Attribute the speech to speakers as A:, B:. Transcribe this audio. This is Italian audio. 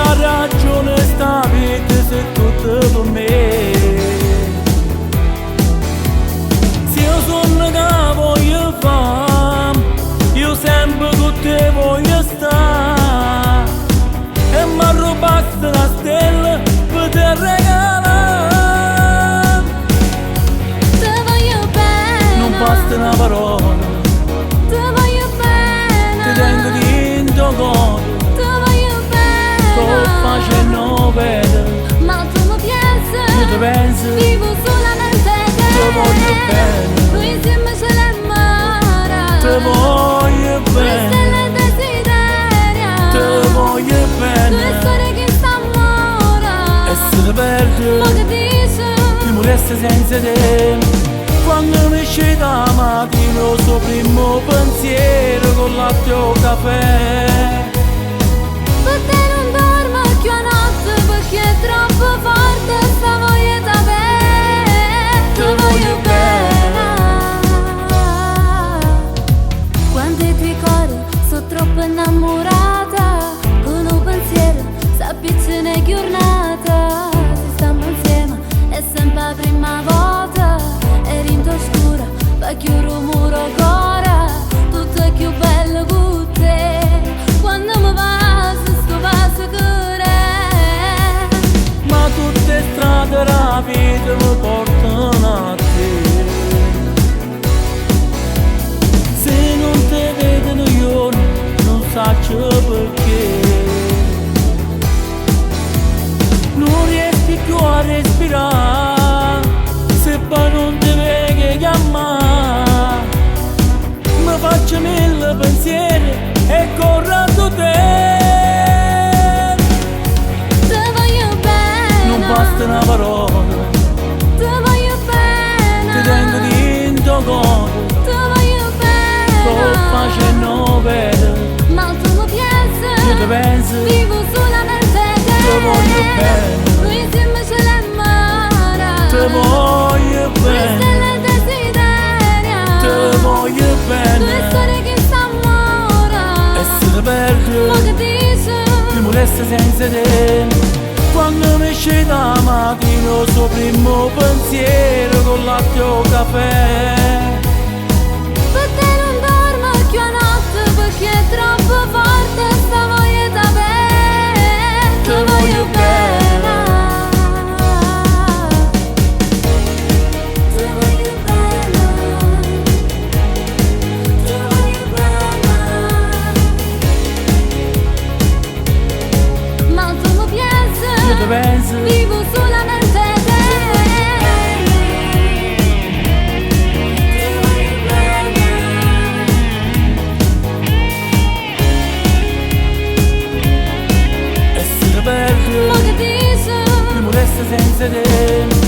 A: c'ha ragione sta vita se tutto per me. Se io sono che voglio fare, io sempre con te voglio stare. E mi arrubaste la stella per te regalare.
B: Te voglio bene,
A: Non basta una parola,
B: te voglio bene,
A: ti tengo dentro cuore.
B: te voglio
A: Sto
B: bene,
A: facendo vedere,
B: ma tu mi piaci,
A: io ti penso,
B: vivo solamente te.
A: Te voglio bene.
B: Noi insieme ce l'amore,
A: ti voglio
B: noi
A: bene,
B: stelle desideria,
A: ti voglio
B: due
A: bene.
B: storie che s'amora.
A: E se ti
B: Ma
A: perdi,
B: che dici?
A: io mi resto senza te. Quando mi esce da mattina, il suo primo pensiero con latte o caffè.
B: Per te non dormo più a notte perché è troppo forte sta voglia da te. Te voglio bene. Quando i tuoi cuori sono troppo innamorata, con un pensiero s'avvicina e giornata. Se stiamo insieme è sempre la prima volta. Eri in oscura, fa più rumore ancora. Tutto è più bello con te. Quando mi passo, sto passo che
A: Ma tutte strade rapide mi portano a te. Se non ti vedono io non so perché. Non riesci più a respirare, se poi non ti vedi chiamare. Mi faccio mille pensieri e correndo te.
B: te voglio bene.
A: Non basta una parola,
B: Te voglio bene.
A: ti tengo dentro cuore.
B: Te voglio
A: Sto
B: bene.
A: facendo vedere,
B: Ma tu mi piaci,
A: io ti penso,
B: vivo solamente te.
A: Te voglio bene.
B: Noi insieme ce l'amore,
A: ti voglio
B: due
A: bene,
B: stelle desideria,
A: ti voglio
B: due
A: bene.
B: storie che s'amora.
A: E se ti perdi,
B: Ma che dici?
A: io mi resto senza te. Quando mi esce da mattina, il suo primo pensiero con latte o caffè.
B: Per te non dormo più a notte perché è troppo forte sta voglia da te. Te voglio bene. Te voglio bene. Te voglio bene. Ma tu mi piaci,
A: Io ti penso,
B: vivo solamente te. Te voglio bene.
A: e se ti perdi,
B: Ma che dici?
A: io mi resto senza te.